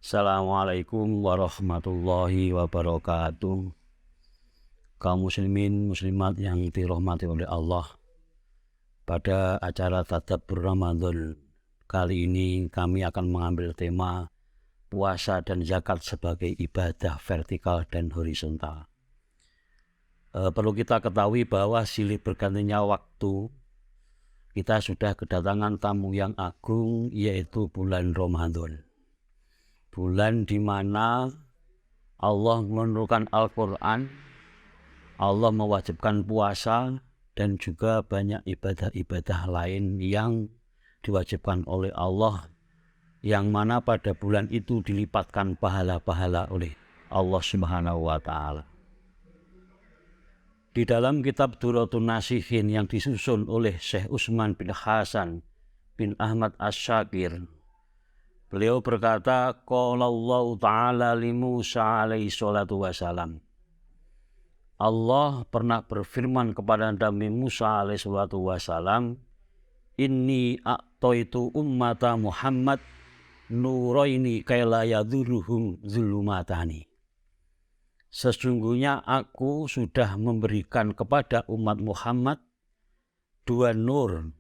Assalamualaikum warahmatullahi wabarakatuh. Kaum muslimin muslimat yang dirahmati oleh Allah, pada acara Tadabbur Ramadan kali ini kami akan mengambil tema puasa dan zakat sebagai ibadah vertikal dan horizontal. Perlu kita ketahui bahwa silih bergantinya waktu kita sudah kedatangan tamu yang agung, yaitu bulan Ramadan. Bulan di mana Allah menurunkan Al-Quran, Allah mewajibkan puasa, dan juga banyak ibadah-ibadah lain yang diwajibkan oleh Allah, yang mana pada bulan itu dilipatkan pahala-pahala oleh Allah Subhanahu wa Ta'ala. Di dalam kitab Durratun Nasihin yang disusun oleh Syekh Utsman bin Hasan bin Ahmad Asy-Syakir, beliau berkata, qala Allah Ta'ala li Musa alaihi salatu wassalam. Allah pernah berfirman kepada Nabi Musa alaihi salatu wassalam, inni a'taitu ummata Muhammad nuraini kaila yadhuruhum zulumatani. Sesungguhnya aku sudah memberikan kepada umat Muhammad dua nur,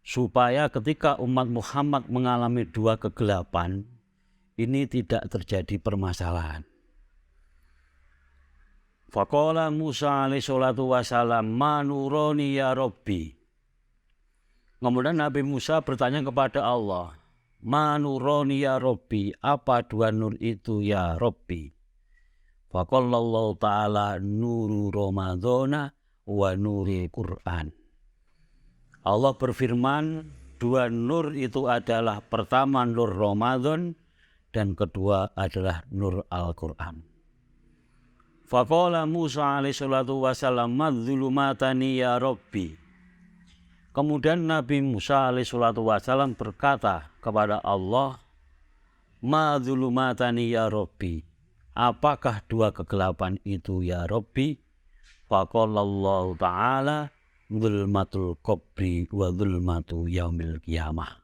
supaya ketika umat Muhammad mengalami dua kegelapan, ini tidak terjadi permasalahan. Faqala Musa alaihi salatu wassalam, ma nurani ya Rabbi. Kemudian Nabi Musa bertanya kepada Allah, ma nurani ya Rabbi, apa dua nur itu ya Rabbi? Faqala Allah Ta'ala, nuru Ramadhana wa nuril Qur'an. Allah berfirman, dua nur itu adalah pertama nur Ramadan dan kedua adalah nur Al-Quran. Faqala Musa alaihi salatu wassalam, madzulumatani ya Rabbi. Kemudian Nabi Musa alaihi salatu wassalam berkata kepada Allah, madzulumatani ya Rabbi, apakah dua kegelapan itu ya Rabbi? Faqala Allah Ta'ala, dzulmatul qabri wa dzulmatu yaumil qiyamah.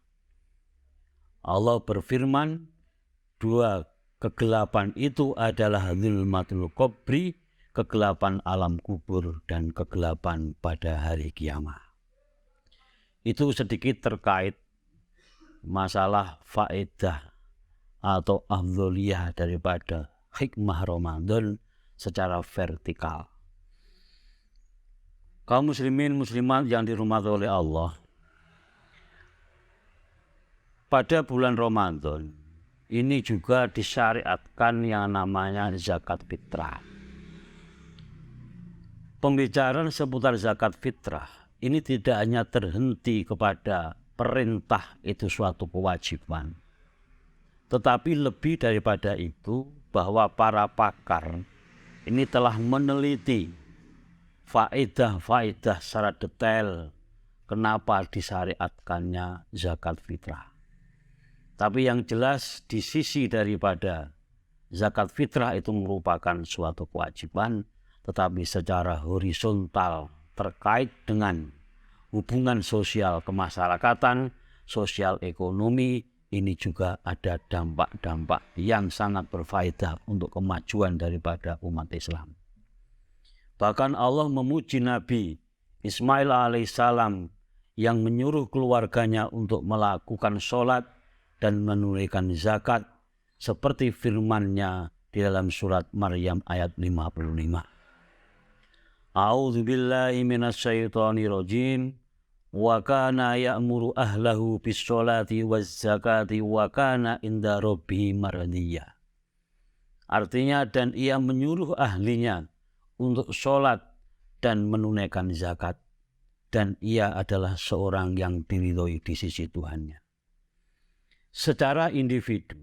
Allah berfirman, dua kegelapan itu adalah dzulmatul qabri, kegelapan alam kubur, dan kegelapan pada hari kiamat. Itu sedikit terkait masalah faedah atau afdholiyah daripada hikmah Ramadan secara vertikal. Kaum muslimin muslimat yang dirahmati oleh Allah, pada bulan Ramadan ini juga disyariatkan yang namanya zakat fitrah. Pembicaraan seputar zakat fitrah ini tidak hanya terhenti kepada perintah itu suatu kewajiban, tetapi lebih daripada itu, bahwa para pakar ini telah meneliti faedah-faedah secara detail kenapa disyariatkannya zakat fitrah. Tapi yang jelas di sisi daripada zakat fitrah itu merupakan suatu kewajiban, tetapi secara horizontal terkait dengan hubungan sosial kemasyarakatan, sosial ekonomi, ini juga ada dampak-dampak yang sangat berfaedah untuk kemajuan daripada umat Islam. Bahkan Allah memuji Nabi Ismail alaihissalam yang menyuruh keluarganya untuk melakukan sholat dan menunaikan zakat, seperti firman-Nya di dalam surat Maryam ayat 55. A'udzu billahi minasyaitonir rajim. Wa kana ya'muru ahlahu bis-sholati waz-zakati wa kana inda rabbihi mardiyya. Artinya, dan ia menyuruh ahlinya untuk sholat dan menunaikan zakat, dan ia adalah seorang yang diridhoi di sisi Tuhannya. Secara individu,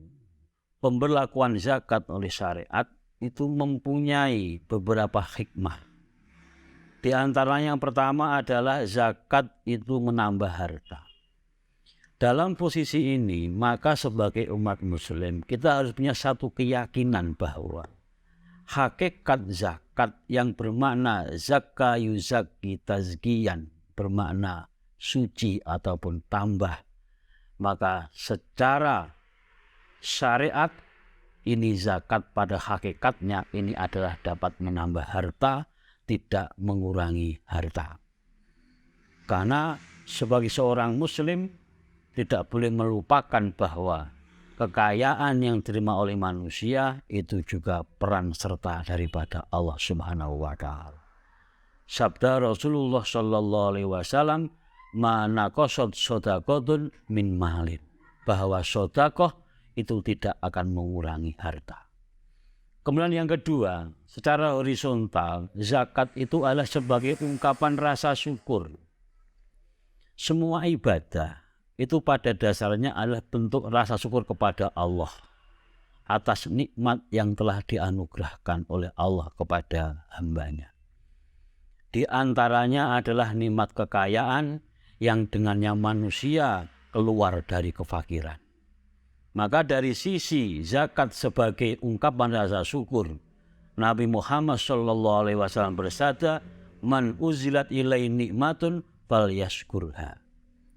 pemberlakuan zakat oleh syariat itu mempunyai beberapa hikmah. Di antaranya yang pertama adalah zakat itu menambah harta. Dalam posisi ini, maka sebagai umat muslim kita harus punya satu keyakinan bahwa hakikat zakat yang bermakna zakka yuzakki tazkiyan, bermakna suci ataupun tambah, maka secara syariat, ini zakat pada hakikatnya ini adalah dapat menambah harta, tidak mengurangi harta. Karena sebagai seorang muslim tidak boleh melupakan bahwa kekayaan yang diterima oleh manusia itu juga peran serta daripada Allah Subhanahu wa taala. Sabda Rasulullah sallallahu alaihi wasallam, "Ma naqasat shadaqatun min malin." Bahwa sedekah itu tidak akan mengurangi harta. Kemudian yang kedua, secara horizontal, zakat itu adalah sebagai ungkapan rasa syukur. Semua ibadah itu pada dasarnya adalah bentuk rasa syukur kepada Allah atas nikmat yang telah dianugerahkan oleh Allah kepada hambanya. Di antaranya adalah nikmat kekayaan yang dengannya manusia keluar dari kefakiran. Maka dari sisi zakat sebagai ungkapan rasa syukur, Nabi Muhammad SAW bersabda, "Man uzilat ilai nikmatun falyashkurha."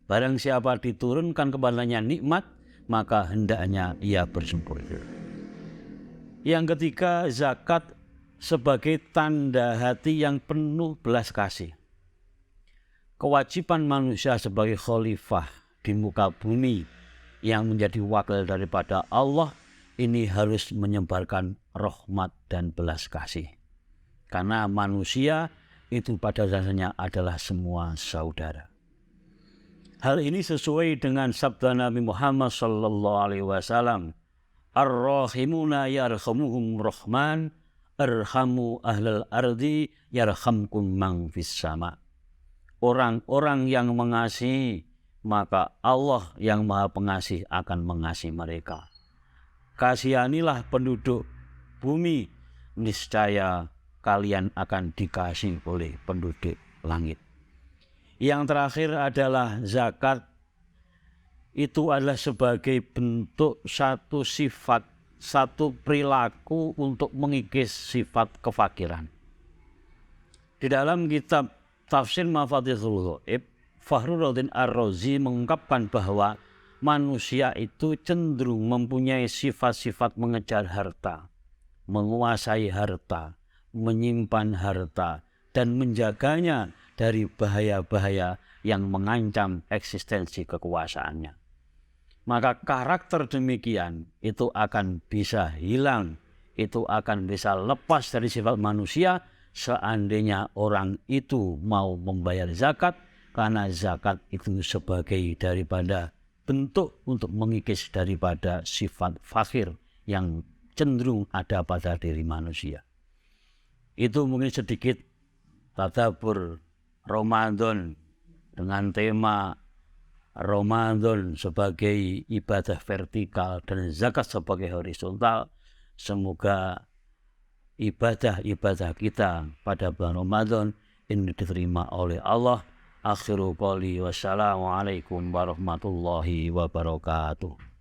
Barang siapa diturunkan kepadanya nikmat, maka hendaknya ia bersyukur. Yang ketiga, zakat sebagai tanda hati yang penuh belas kasih. Kewajiban manusia sebagai khalifah di muka bumi yang menjadi wakil daripada Allah ini harus menyebarkan rahmat dan belas kasih. Karena manusia itu pada dasarnya adalah semua saudara. Hal ini sesuai dengan sabda Nabi Muhammad SAW, "Ar-rahimuna yarhamuhum rahman, arhamu ahlal ardi yarhamkum man fis sama." Orang-orang yang mengasihi, maka Allah yang Maha Pengasih akan mengasihi mereka. Kasihanilah penduduk bumi, niscaya kalian akan dikasihi oleh penduduk langit. Yang terakhir adalah zakat. Itu adalah sebagai bentuk satu sifat, satu perilaku untuk mengikis sifat kefakiran. Di dalam kitab Tafsir Mafatihul Ghaib, Fakhruddin Ar-Razi mengungkapkan bahwa manusia itu cenderung mempunyai sifat-sifat mengejar harta, menguasai harta, menyimpan harta, dan menjaganya dari bahaya-bahaya yang mengancam eksistensi kekuasaannya. Maka karakter demikian itu akan bisa hilang, itu akan bisa lepas dari sifat manusia seandainya orang itu mau membayar zakat, karena zakat itu sebagai daripada bentuk untuk mengikis daripada sifat fakir yang cenderung ada pada diri manusia. Itu mungkin sedikit tadabbur Ramadan dengan tema Ramadan sebagai ibadah vertikal dan zakat sebagai horizontal. Semoga ibadah-ibadah kita pada bulan Ramadan ini diterima oleh Allah. Akhiru qouli wassalamualaikum warahmatullahi wabarakatuh.